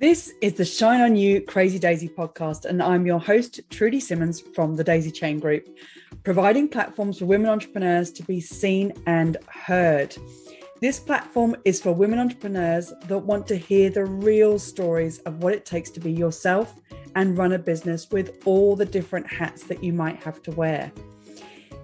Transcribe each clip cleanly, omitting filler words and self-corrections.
This is the Shine On You Crazy Daisy podcast, and I'm your host, Trudy Simmons from the Daisy Chain Group, providing platforms for women entrepreneurs to be seen and heard. This platform is for women entrepreneurs that want to hear the real stories of what it takes to be yourself and run a business with all the different hats that you might have to wear.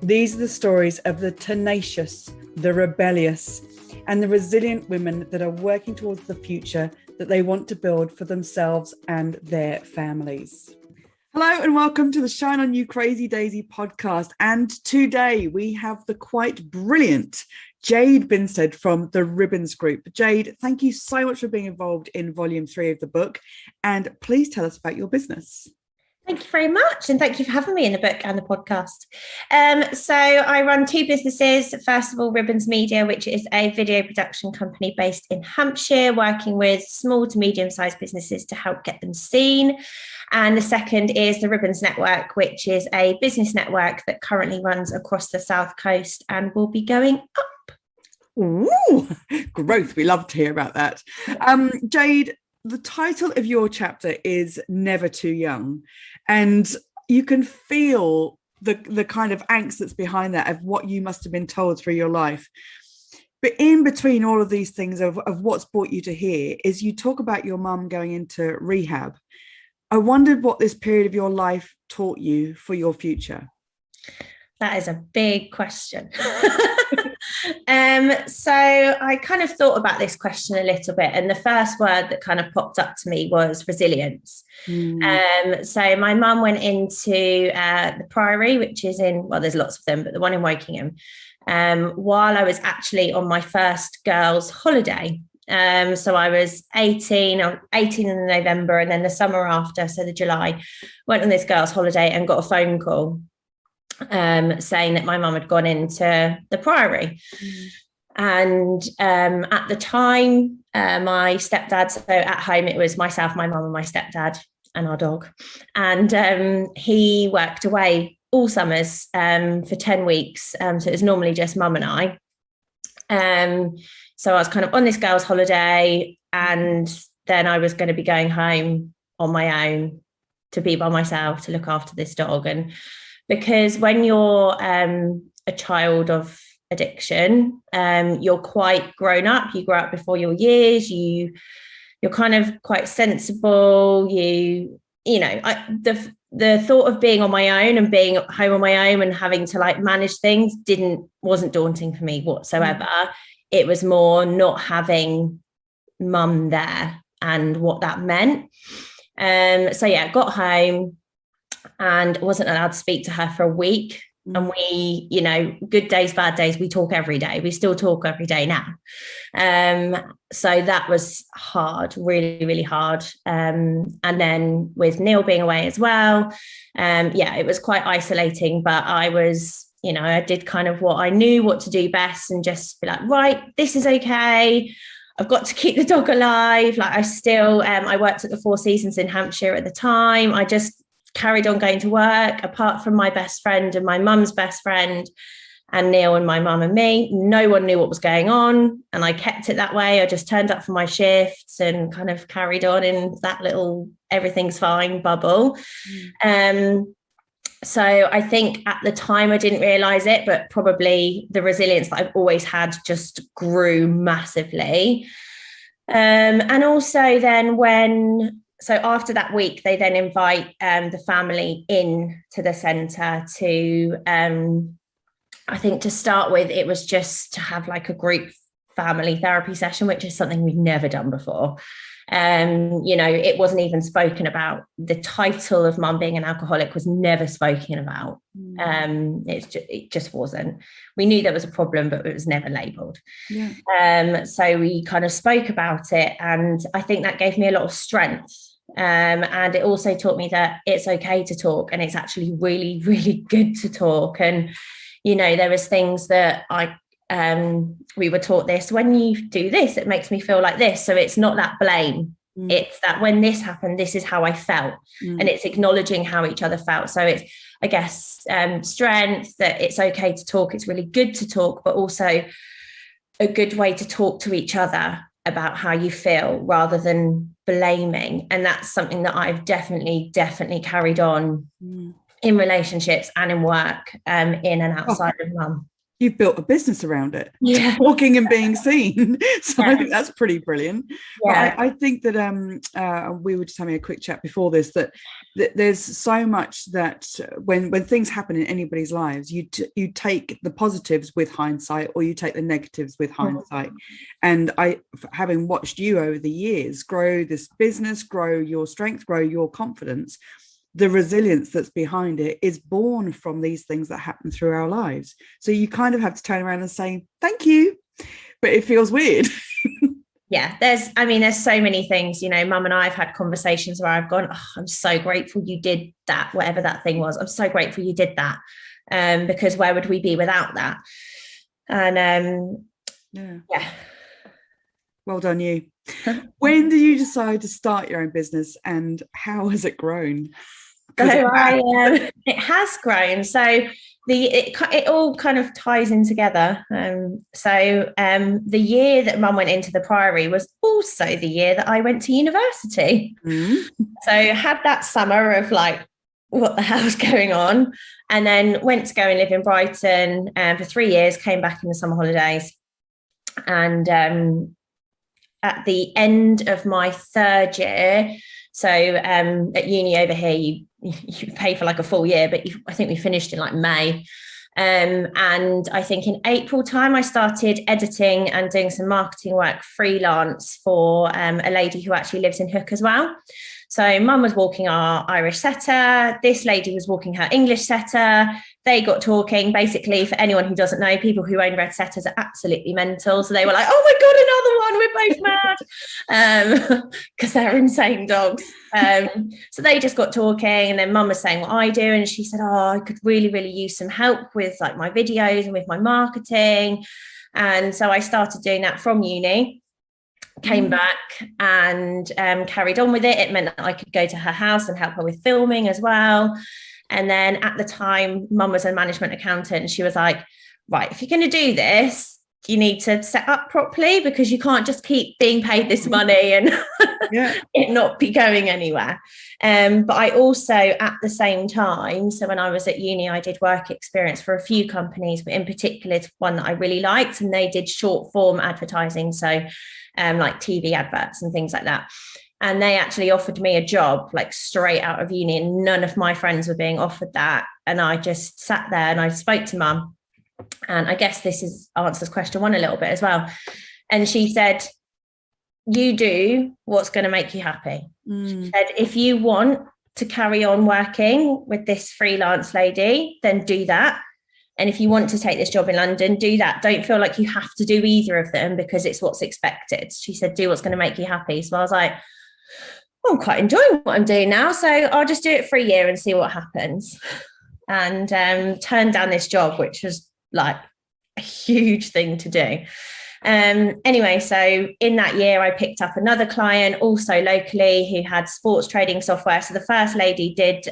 These are the stories of the tenacious, the rebellious, and the resilient women that are working towards the future that they want to build for themselves and their families. Hello and welcome to the Shine On You Crazy Daisy podcast. And today we have the quite brilliant Jade Binsted from the Ribbons Group. Jade, thank you so much for being involved in volume 3 of the book. And please tell us about your business. Thank you very much. And thank you for having me in the book and the podcast. So I run two businesses. First of all, Ribbons Media, which is a video production company based in Hampshire, working with small to medium-sized businesses to help get them seen. And the second is the Ribbons Network, which is a business network that currently runs across the South Coast and will be going up. Ooh, growth. We love to hear about that. Jade, the title of your chapter is Never Too Young, and you can feel the kind of angst that's behind that of what you must have been told through your life. But in between all of these things of what's brought you to here is you talk about your mum going into rehab. I wondered what this period of your life taught you for your future. That is a big question. So I kind of thought about this question a little bit, and the first word that kind of popped up to me was resilience. So my mum went into the Priory, which is there's lots of them, but the one in Wokingham, while I was actually on my first girls' holiday. So I was 18 in November, and then the summer after, so the July, went on this girls' holiday and got a phone call saying that my mum had gone into the Priory. And at the time, my stepdad, so at home it was myself, my mum and my stepdad and our dog. And he worked away all summers for 10 weeks. So it was normally just mum and I. So I was kind of on this girls' holiday, and then I was going to be going home on my own to be by myself, to look after this dog. And because when you're a child of addiction, you're quite grown up. You grow up before your years. You're kind of quite sensible. The thought of being on my own and being at home on my own and having to like manage things wasn't daunting for me whatsoever. It was more not having mum there and what that meant. Got home and wasn't allowed to speak to her for a week. And we, good days, bad days, we talk every day. We still talk every day now. So that was hard, really, really hard. And then with Neil being away as well, it was quite isolating, but I was, I did kind of what I knew what to do best and just be like, right, this is okay. I've got to keep the dog alive. Like I worked at the Four Seasons in Hampshire at the time. I just carried on going to work, apart from my best friend and my mum's best friend and Neil and my mum and me. No one knew what was going on, and I kept it that way. I just turned up for my shifts and kind of carried on in that little everything's fine bubble. So I think at the time I didn't realise it, but probably the resilience that I've always had just grew massively. And also then so after that week, they then invite the family in to the centre to, I think to start with, it was just to have like a group family therapy session, which is something we've never done before. It wasn't even spoken about. The title of mum being an alcoholic was never spoken about. It just wasn't. We knew there was a problem, but it was never labelled. So we kind of spoke about it, and I think that gave me a lot of strength. And it also taught me that it's okay to talk, and it's actually really, really good to talk. And, there was things that we were taught this, when you do this, it makes me feel like this. So it's not that blame. It's that when this happened, this is how I felt. And it's acknowledging how each other felt. So it's, I guess, strength, that it's okay to talk. It's really good to talk, but also a good way to talk to each other about how you feel rather than blaming. And that's something that I've definitely carried on in relationships and in work, in and outside of mum. You've built a business around it. Yeah. Talking and being seen. So I think that's pretty brilliant. Yeah. But I think that we were just having a quick chat before this, that there's so much that when things happen in anybody's lives, you take the positives with hindsight, or you take the negatives with hindsight. And having watched you over the years grow this business, grow your strength, grow your confidence, the resilience that's behind it is born from these things that happen through our lives. So you kind of have to turn around and say, thank you, but it feels weird. Yeah, there's so many things, mum and I have had conversations where I've gone, oh, I'm so grateful you did that, whatever that thing was. I'm so grateful you did that, because where would we be without that? And yeah. Well done, you. When did you decide to start your own business, and how has it grown? So it has grown. So it all kind of ties in together. The year that mum went into the Priory was also the year that I went to university. So I had that summer of like, what the hell's going on? And then went to go and live in Brighton for 3 years, came back in the summer holidays. And at the end of my third year, so at uni over here, you pay for like a full year, but I think we finished in like May. And I think in April time, I started editing and doing some marketing work freelance for a lady who actually lives in Hook as well. So mum was walking our Irish setter. This lady was walking her English setter. They got talking. Basically, for anyone who doesn't know, people who own red setters are absolutely mental. So they were like, oh my God, another one. We're both mad. Because they're insane dogs. So they just got talking, and then mum was saying what I do. And she said, oh, I could really, really use some help with like my videos and with my marketing. And so I started doing that from uni. Came back and carried on with it. It meant that I could go to her house and help her with filming as well. And then at the time, mum was a management accountant, and she was like, right, if you're going to do this, you need to set up properly, because you can't just keep being paid this money and it not be going anywhere. But I also, at the same time, so when I was at uni, I did work experience for a few companies, but in particular, one that I really liked, and they did short form advertising. So like TV adverts and things like that. And they actually offered me a job like straight out of uni, and none of my friends were being offered that. And I just sat there and I spoke to mum. And I guess this answers question one a little bit as well. And she said, you do what's going to make you happy. She said, if you want to carry on working with this freelance lady, then do that. And if you want to take this job in London, do that. Don't feel like you have to do either of them because it's what's expected. She said, do what's going to make you happy. So I was like, I'm quite enjoying what I'm doing now. So I'll just do it for a year and see what happens. And turned down this job, which was like a huge thing to do. Anyway, so in that year, I picked up another client also locally who had sports trading software. So the first lady did...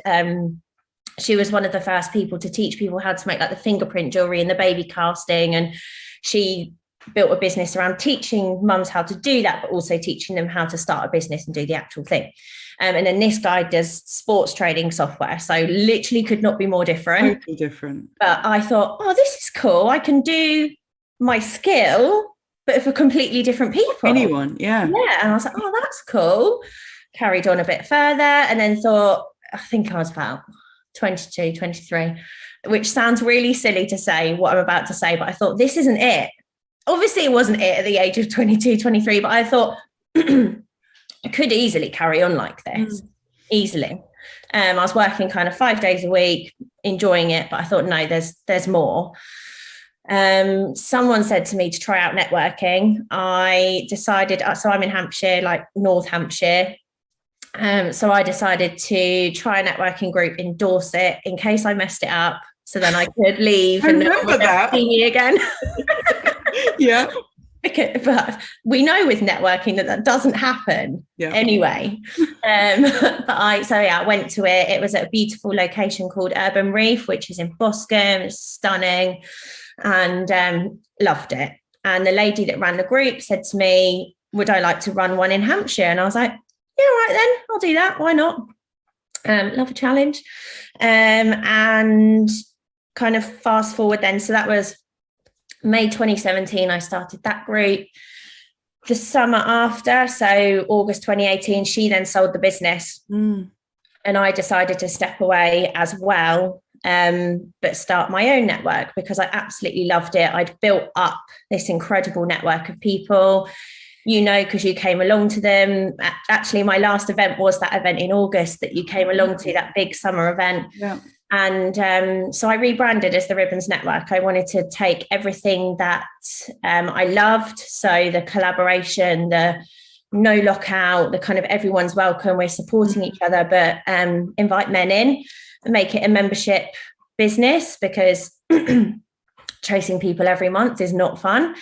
she was one of the first people to teach people how to make like the fingerprint jewelry and the baby casting. And she built a business around teaching mums how to do that, but also teaching them how to start a business and do the actual thing. And then this guy does sports trading software. So literally could not be more different. Totally different. But I thought, oh, this is cool. I can do my skill, but for completely different people. Anyone, yeah. Yeah. And I was like, oh, that's cool. Carried on a bit further, and then thought, I think I was about 22, 23, which sounds really silly to say what I'm about to say, but I thought this isn't it. Obviously it wasn't it at the age of 22, 23, but I thought I could easily carry on like this, easily. I was working kind of 5 days a week, enjoying it, but I thought, no, there's more. Someone said to me to try out networking. I decided, so I'm in Hampshire, like North Hampshire. So I decided to try a networking group in Dorset in case I messed it up, so then I could leave and never see me again. Yeah. But we know with networking that doesn't happen anyway. But I went to it. It was at a beautiful location called Urban Reef, which is in Boscombe. It's stunning, and loved it. And the lady that ran the group said to me, would I like to run one in Hampshire? And I was like, yeah, all right then, I'll do that. Why not? Love a challenge. And kind of fast forward then. So that was May 2017, I started that group. The summer after, so August 2018, she then sold the business. And I decided to step away as well, but start my own network because I absolutely loved it. I'd built up this incredible network of people, because you came along to them. Actually, my last event was that event in August that you came along to, that big summer event. Yeah. And so I rebranded as the Ribbons Network. I wanted to take everything that I loved. So the collaboration, the no lockout, the kind of everyone's welcome, we're supporting each other, but invite men in and make it a membership business, because chasing people every month is not fun.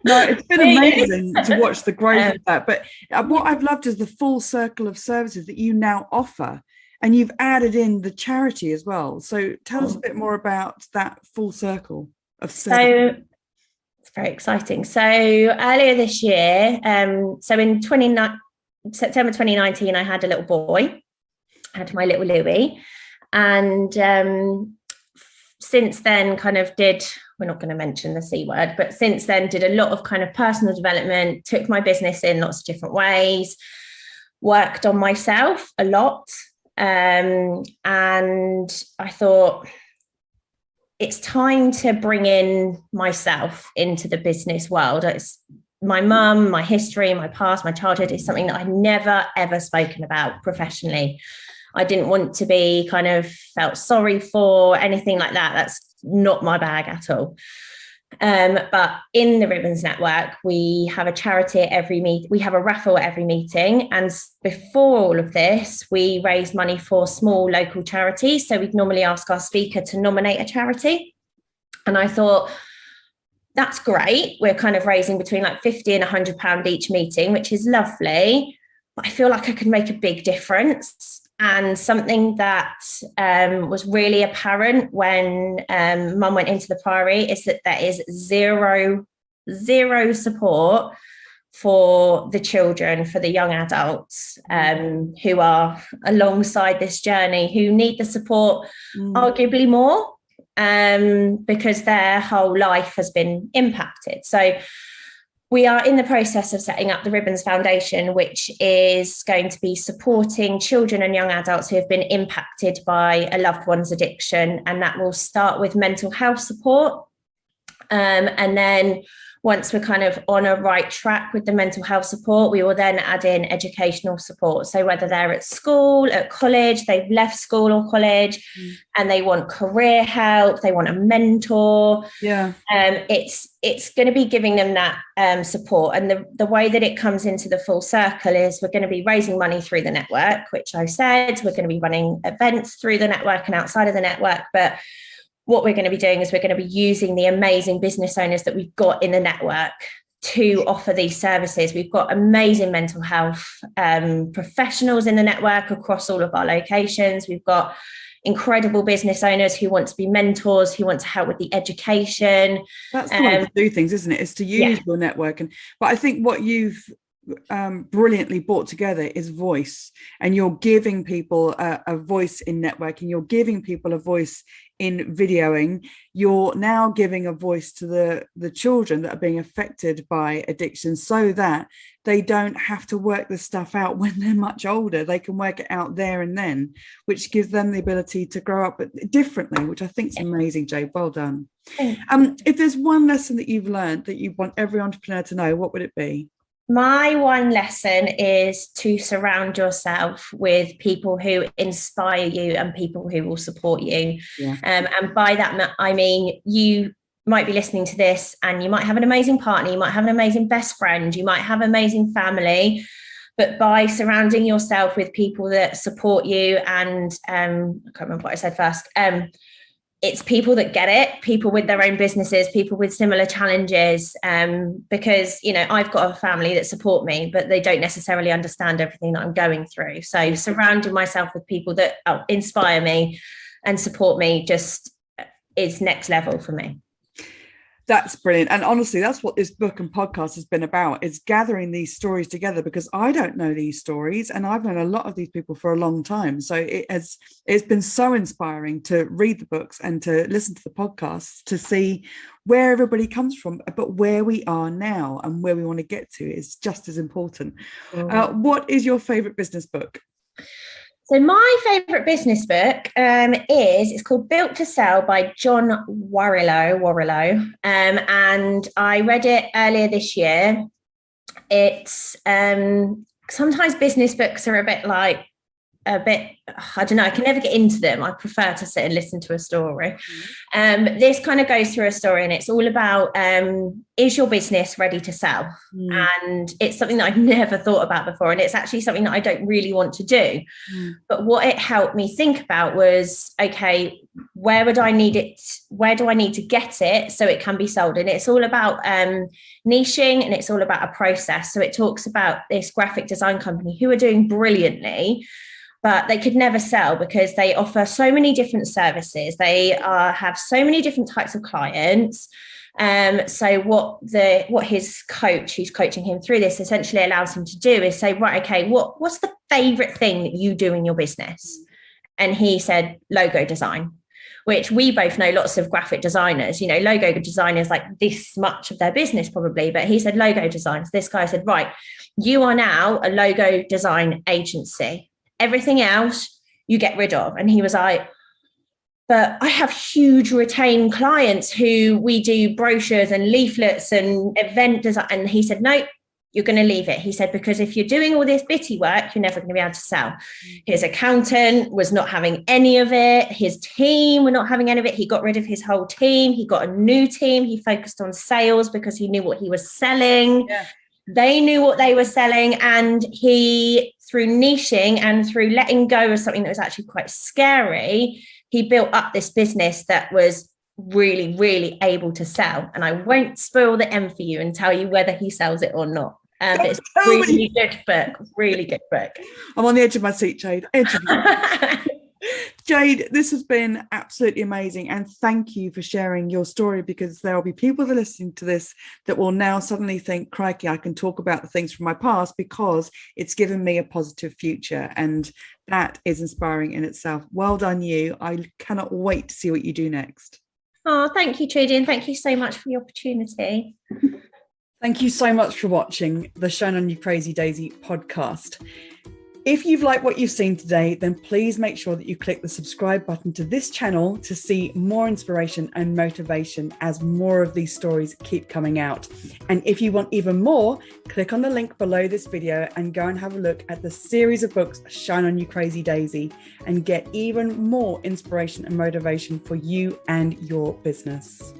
No, it's been amazing to watch the growth of that. But what I've loved is the full circle of services that you now offer. And you've added in the charity as well. So tell us a bit more about that full circle of services. So it's very exciting. So earlier this year, so in September 2019, I had a little boy. I had my little Louie. And since then we're not going to mention the C word, but since then did a lot of kind of personal development, took my business in lots of different ways, worked on myself a lot. And I thought it's time to bring in myself into the business world. It's my mum, my history, my past, my childhood is something that I've never, ever spoken about professionally. I didn't want to be kind of felt sorry for, anything like that. That's not my bag at all. But in the Ribbons Network, we have a charity at every meet. We have a raffle at every meeting. And before all of this, we raise money for small local charities. So we'd normally ask our speaker to nominate a charity. And I thought, that's great. We're kind of raising between like £50 and £100 each meeting, which is lovely. But I feel like I could make a big difference. And something that was really apparent when Mum went into the Priory is that there is zero support for the children, for the young adults who are alongside this journey, who need the support arguably more because their whole life has been impacted. So we are in the process of setting up the Ribbons Foundation, which is going to be supporting children and young adults who have been impacted by a loved one's addiction. And that will start with mental health support. And then once we're kind of on a right track with the mental health support, we will then add in educational support. So whether they're at school, at college, they've left school or college and they want career help, they want a mentor. Yeah. It's going to be giving them that support. And the way that it comes into the full circle is we're going to be raising money through the network, which I said, we're going to be running events through the network and outside of the network. But what we're going to be doing is we're going to be using the amazing business owners that we've got in the network to offer these services. We've got amazing mental health professionals in the network across all of our locations. We've got incredible business owners who want to be mentors, who want to help with the education. That's the way to do things, isn't it? It's to use your network. But I think what you've brilliantly brought together is voice, and you're giving people a voice in networking, you're giving people a voice in videoing, you're now giving a voice to the children that are being affected by addiction, so that they don't have to work this stuff out when they're much older. They can work it out there and then, which gives them the ability to grow up differently, which I think is amazing. Jade, well done. If there's one lesson that you've learned that you want every entrepreneur to know, what would it be? My one lesson is to surround yourself with people who inspire you and people who will support you. Yeah. And by that, I mean, you might be listening to this and you might have an amazing partner, you might have an amazing best friend, you might have amazing family, but by surrounding yourself with people that support you and I can't remember what I said first, it's people that get it, people with their own businesses, people with similar challenges, because, you know, I've got a family that support me, but they don't necessarily understand everything that I'm going through. So surrounding myself with people that inspire me and support me just is next level for me. That's brilliant. And honestly, that's what this book and podcast has been about, is gathering these stories together, because I don't know these stories and I've known a lot of these people for a long time. So it's been so inspiring to read the books and to listen to the podcasts to see where everybody comes from, but where we are now and where we want to get to is just as important. What is your favorite business book? So my favourite business book it's called Built to Sell by John Warrillow. And I read it earlier this year. It's sometimes business books are a bit, I don't know, I can never get into them. I prefer to sit and listen to a story. This kind of goes through a story, and it's all about, is your business ready to sell? And it's something that I've never thought about before. And it's actually something that I don't really want to do. But what it helped me think about was, okay, where do I need to get it so it can be sold? And it's all about niching, and it's all about a process. So it talks about this graphic design company who are doing brilliantly, but they could never sell because they offer so many different services. They have so many different types of clients. So what his coach, who's coaching him through this, essentially allows him to do is say, right, okay, what's the favorite thing that you do in your business? And he said, logo design, which we both know lots of graphic designers, logo design is like this much of their business probably, but he said logo design. So this guy said, right, you are now a logo design agency. Everything else you get rid of. And he was like, but I have huge retained clients who we do brochures and leaflets and event design. And he said, no, you're going to leave it. He said, because if you're doing all this bitty work, you're never going to be able to sell. His accountant was not having any of it. His team were not having any of it. He got rid of his whole team. He got a new team. He focused on sales because he knew what he was selling. Yeah. They knew what they were selling. And he, through niching and through letting go of something that was actually quite scary, he built up this business that was really, really able to sell. And I won't spoil the end for you and tell you whether he sells it or not. But it's a really good book, really good book. I'm on the edge of my seat, Jade. Jade, this has been absolutely amazing. And thank you for sharing your story, because there will be people that are listening to this that will now suddenly think, crikey, I can talk about the things from my past because it's given me a positive future. And that is inspiring in itself. Well done, you. I cannot wait to see what you do next. Oh, thank you, Trudy. And thank you so much for the opportunity. Thank you so much for watching the Shine On You Crazy Daisy podcast. If you've liked what you've seen today, then please make sure that you click the subscribe button to this channel to see more inspiration and motivation as more of these stories keep coming out. And if you want even more, click on the link below this video and go and have a look at the series of books, Shine On You Crazy Daisy, and get even more inspiration and motivation for you and your business.